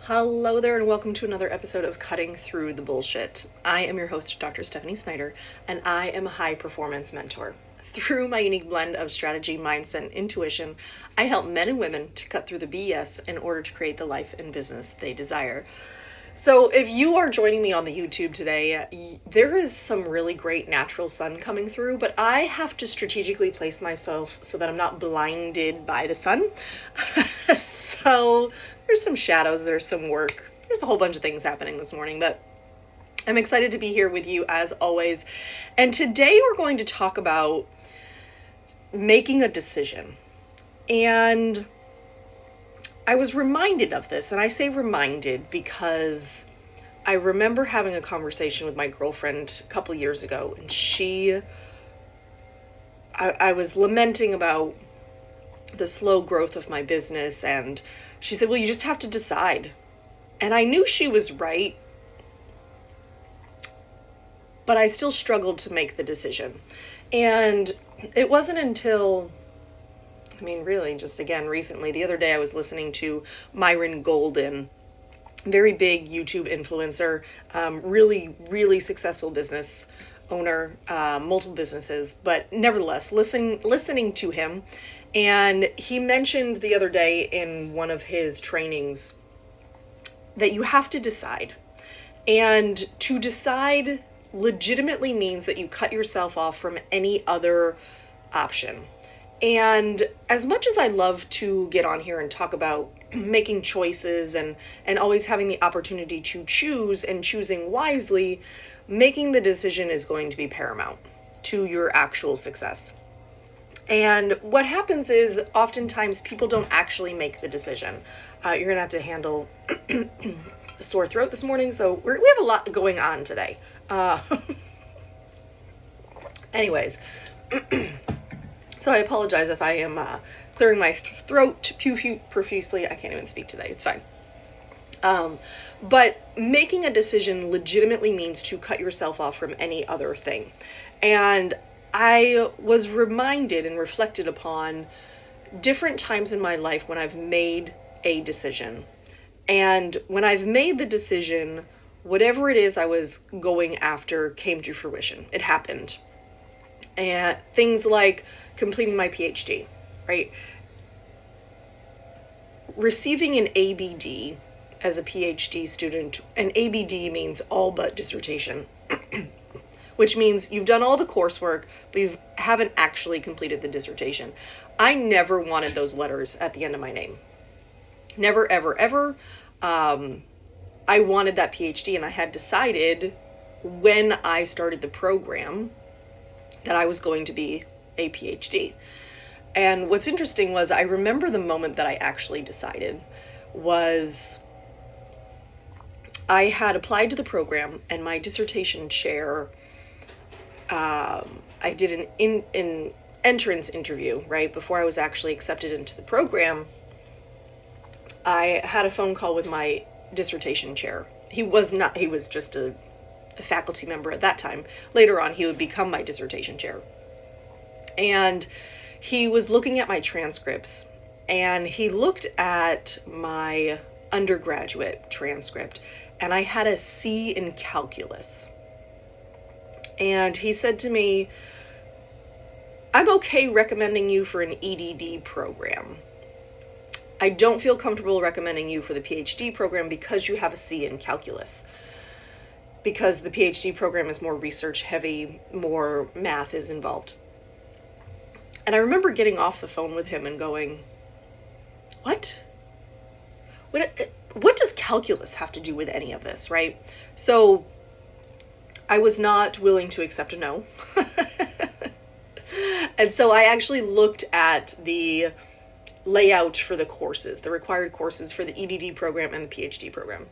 Hello there, and welcome to another episode of Cutting Through the Bullshit. I am your host, Dr. Stephanie Snyder, and I am a high performance mentor. Through my unique blend of strategy, mindset, and intuition, I help men and women to cut through the BS in order to create the life and business they desire. So if you are joining me on the YouTube today, there is some really great natural sun coming through, but I have to strategically place myself so that I'm not blinded by the sun. So there's some shadows, there's some work, there's a whole bunch of things happening this morning, but I'm excited to be here with you as always. And today we're going to talk about making a decision. And I was reminded of this, and I say reminded because I remember having a conversation with my girlfriend a couple years ago, and I was lamenting about the slow growth of my business, and she said, well, you just have to decide. And I knew she was right, but I still struggled to make the decision. And it wasn't until really just again recently, the other day I was listening to Myron Golden, very big YouTube influencer, really successful business owner, multiple businesses, but nevertheless listening to him. And he mentioned the other day in one of his trainings that you have to decide. And to decide legitimately means that you cut yourself off from any other option. And as much as I love to get on here and talk about making choices and always having the opportunity to choose and choosing wisely, making the decision is going to be paramount to your actual success. And what happens is oftentimes people don't actually make the decision. You're going to have to handle a sore throat this morning, so we have a lot going on today. Anyways. So I apologize if I am clearing my throat profusely. I can't even speak today. It's fine. But making a decision legitimately means to cut yourself off from any other thing. And I was reminded and reflected upon different times in my life when I've made a decision. And when I've made the decision, whatever it is I was going after came to fruition. It happened. And things like completing my Ph.D., right? Receiving an ABD as a Ph.D. student, an ABD means all but dissertation, which means you've done all the coursework, but you haven't actually completed the dissertation. I never wanted those letters at the end of my name. Never, ever, ever. I wanted that Ph.D., and I had decided when I started the program that I was going to be a PhD. And what's interesting was I remember the moment that I actually decided was I had applied to the program, and my dissertation chair, I did an entrance interview, right? Before I was actually accepted into the program, I had a phone call with my dissertation chair. He was just a faculty member at that time. Later on, he would become my dissertation chair. And he was looking at my transcripts, and he looked at my undergraduate transcript, and I had a C in calculus. And he said to me, I'm okay recommending you for an EDD program. I don't feel comfortable recommending you for the PhD program because you have a C in calculus. Because the PhD program is more research heavy, more math is involved. And I remember getting off the phone with him and going, what does calculus have to do with any of this, right? So I was not willing to accept a no. And so I actually looked at the layout for the courses, the required courses for the EDD program and the PhD program.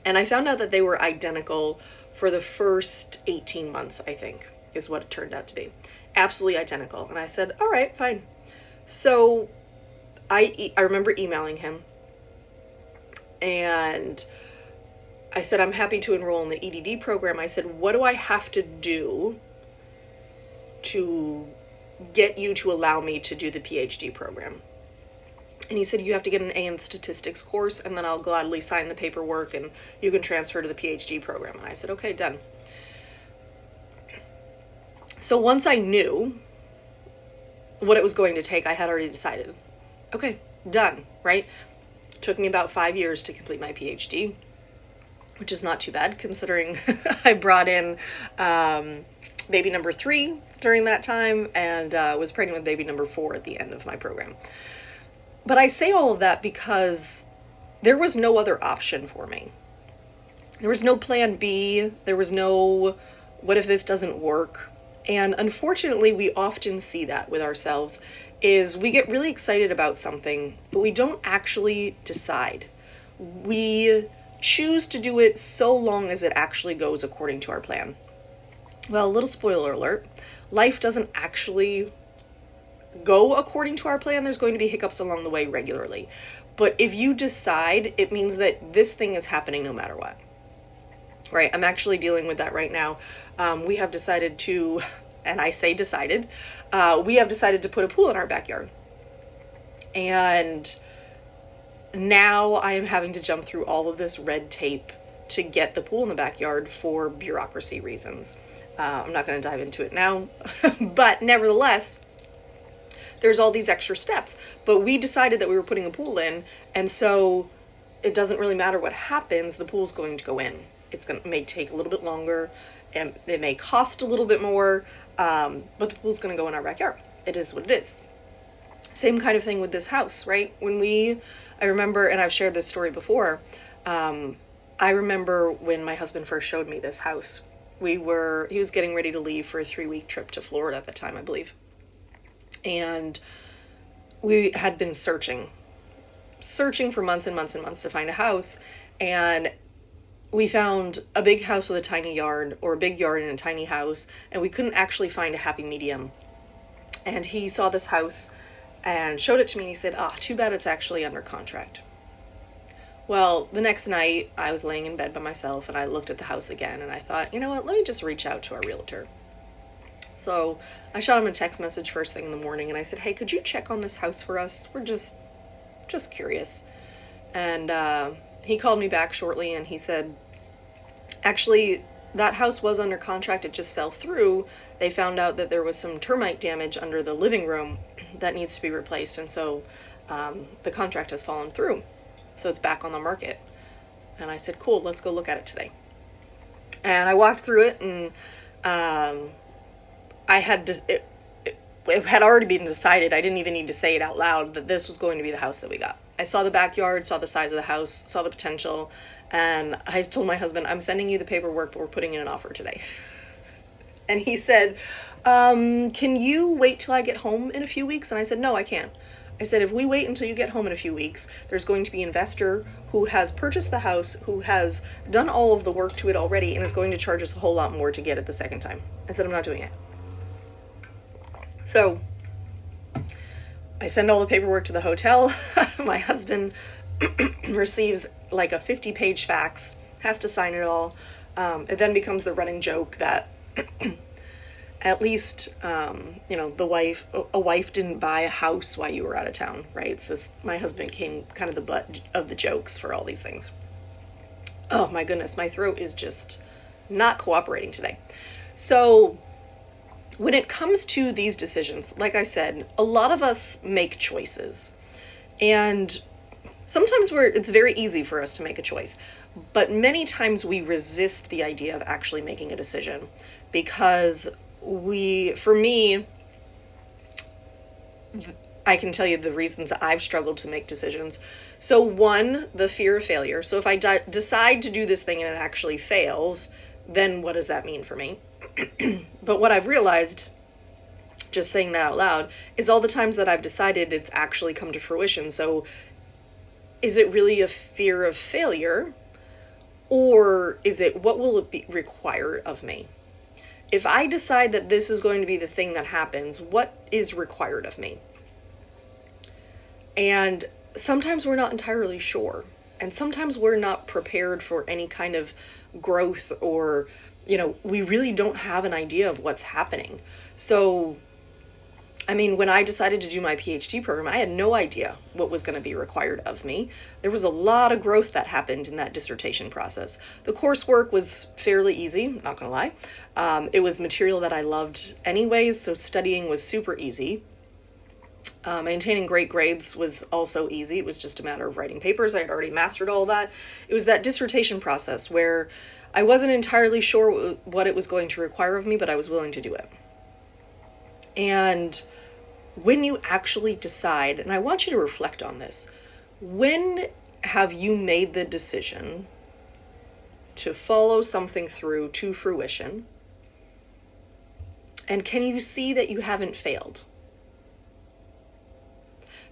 And I found out that they were identical for the first 18 months, I think, is what it turned out to be. Absolutely identical. And I said, all right, fine. So I remember emailing him, and I said, I'm happy to enroll in the EDD program. I said, what do I have to do to get you to allow me to do the PhD program? And he said, you have to get an A in statistics course, and then I'll gladly sign the paperwork and you can transfer to the Ph.D. program. And I said, okay, done. So once I knew what it was going to take, I had already decided, okay, done, right? Took me about 5 years to complete my Ph.D., which is not too bad considering I brought in baby number 3 during that time and was pregnant with baby number 4 at the end of my program. But I say all of that because there was no other option for me. There was no plan B. There was no, what if this doesn't work? And unfortunately, we often see that with ourselves, is we get really excited about something, but we don't actually decide. We choose to do it so long as it actually goes according to our plan. Well, a little spoiler alert, life doesn't actually go according to our plan. There's going to be hiccups along the way regularly. But if you decide, it means that this thing is happening no matter what. Right? I'm actually dealing with that right now. We have decided to, and I say decided, we have decided to put a pool in our backyard. And now I am having to jump through all of this red tape to get the pool in the backyard for bureaucracy reasons. I'm not going to dive into it now, but nevertheless, there's all these extra steps. But we decided that we were putting a pool in, and so it doesn't really matter what happens, the pool's going to go in. It may take a little bit longer, and it may cost a little bit more, but the pool's going to go in our backyard. It is what it is. Same kind of thing with this house, right? I remember, and I've shared this story before, I remember when my husband first showed me this house. He was getting ready to leave for a 3-week trip to Florida at the time, I believe. And we had been searching for months and months and months to find a house. And we found a big house with a tiny yard, or a big yard and a tiny house, and we couldn't actually find a happy medium. And he saw this house and showed it to me, and he said, too bad it's actually under contract. Well, the next night I was laying in bed by myself and I looked at the house again and I thought, you know what, let me just reach out to our realtor. So I shot him a text message first thing in the morning and I said, hey, could you check on this house for us? We're just curious. And he called me back shortly and he said, actually, that house was under contract. It just fell through. They found out that there was some termite damage under the living room that needs to be replaced. And so the contract has fallen through. So it's back on the market. And I said, cool, let's go look at it today. And I walked through it and it had already been decided. I didn't even need to say it out loud that this was going to be the house that we got. I saw the backyard, saw the size of the house, saw the potential, and I told my husband, I'm sending you the paperwork, but we're putting in an offer today. And he said, can you wait till I get home in a few weeks? And I said, no, I can't. I said, if we wait until you get home in a few weeks, there's going to be an investor who has purchased the house, who has done all of the work to it already, and is going to charge us a whole lot more to get it the second time. I said, I'm not doing it. So I send all the paperwork to the hotel. My husband receives like a 50-page fax, has to sign it all. It then becomes the running joke that at least, a wife didn't buy a house while you were out of town, right? So my husband became kind of the butt of the jokes for all these things. Oh my goodness, my throat is just not cooperating today. So when it comes to these decisions, like I said, a lot of us make choices. And sometimes it's very easy for us to make a choice. But many times we resist the idea of actually making a decision because for me, I can tell you the reasons I've struggled to make decisions. So one, the fear of failure. So if I decide to do this thing and it actually fails, then what does that mean for me? But what I've realized, just saying that out loud, is all the times that I've decided it's actually come to fruition. So is it really a fear of failure? Or is it, what will it require of me? If I decide that this is going to be the thing that happens, what is required of me? And sometimes we're not entirely sure. And sometimes we're not prepared for any kind of growth or, we really don't have an idea of what's happening. So I mean, when I decided to do my PhD program, I had no idea what was going to be required of me. There was a lot of growth that happened in that dissertation process. The coursework was fairly easy, not going to lie. It was material that I loved anyways, so studying was super easy. Maintaining great grades was also easy. It was just a matter of writing papers. I had already mastered all that. It was that dissertation process where I wasn't entirely sure what it was going to require of me, but I was willing to do it. And when you actually decide, and I want you to reflect on this, when have you made the decision to follow something through to fruition? And can you see that you haven't failed?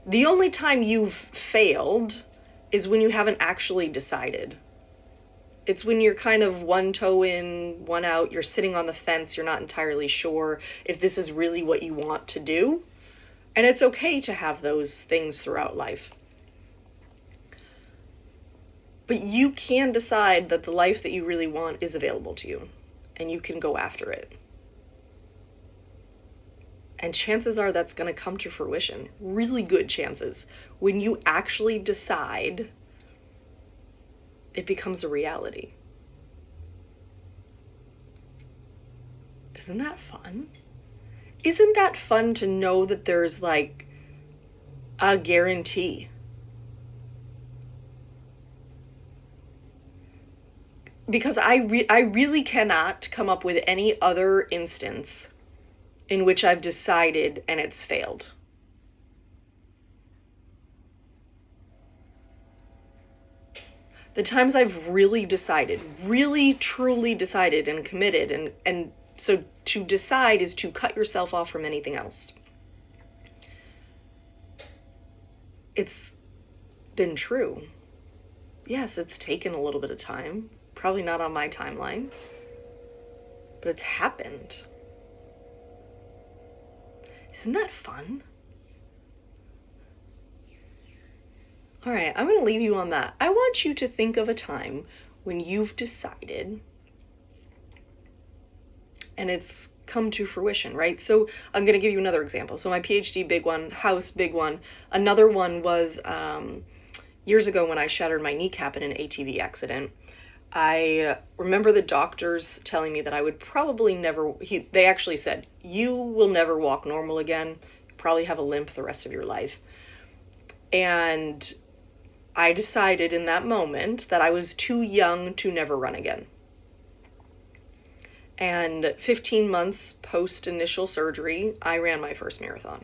The only time you've failed is when you haven't actually decided. It's when you're kind of one toe in, one out, you're sitting on the fence, you're not entirely sure if this is really what you want to do. And it's okay to have those things throughout life. But you can decide that the life that you really want is available to you, and you can go after it. And chances are that's going to come to fruition. Really good chances. When you actually decide, it becomes a reality. Isn't that fun? Isn't that fun to know that there's like a guarantee? Because I really cannot come up with any other instance in which I've decided and it's failed. The times I've really decided, really truly decided and committed, and so to decide is to cut yourself off from anything else. It's been true. Yes, it's taken a little bit of time, probably not on my timeline, but it's happened. Isn't that fun? All right, I'm going to leave you on that. I want you to think of a time when you've decided and it's come to fruition, right? So I'm going to give you another example. So my PhD, big one, house, big one. Another one was years ago when I shattered my kneecap in an ATV accident. I remember the doctors telling me that I would probably never, they actually said, you will never walk normal again. You probably have a limp the rest of your life. And I decided in that moment that I was too young to never run again. And 15 months post initial surgery, I ran my first marathon.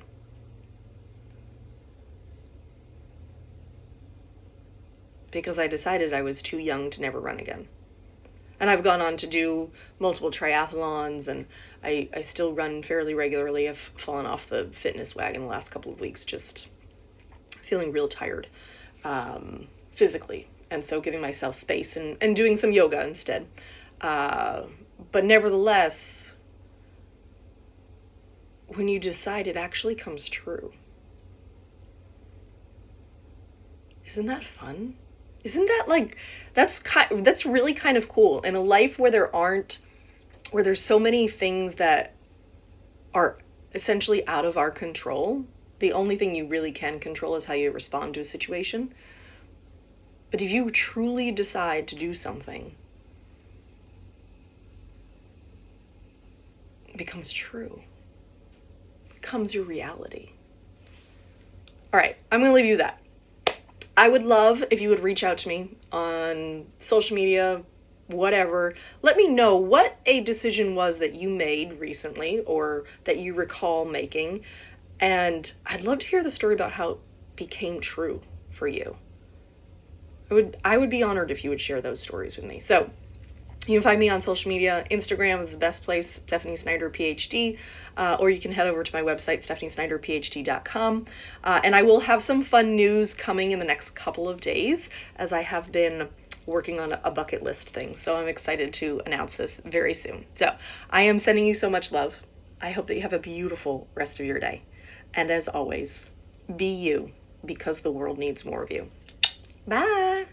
Because I decided I was too young to never run again. And I've gone on to do multiple triathlons, and I still run fairly regularly. I've fallen off the fitness wagon the last couple of weeks, just feeling real tired physically. And so giving myself space and doing some yoga instead. But nevertheless, when you decide, it actually comes true. Isn't that fun? Isn't that like, that's really kind of cool. In a life where there's so many things that are essentially out of our control, the only thing you really can control is how you respond to a situation. But if you truly decide to do something, it becomes true. It becomes your reality. All right, I'm going to leave you with that. I would love if you would reach out to me on social media, whatever. Let me know what a decision was that you made recently or that you recall making. And I'd love to hear the story about how it became true for you. I would be honored if you would share those stories with me. So you can find me on social media. Instagram is the best place, Stephanie Snyder, Ph.D. Or you can head over to my website, stephaniesnyderphd.com. And I will have some fun news coming in the next couple of days, as I have been working on a bucket list thing. So I'm excited to announce this very soon. So I am sending you so much love. I hope that you have a beautiful rest of your day. And as always, be you, because the world needs more of you. Bye.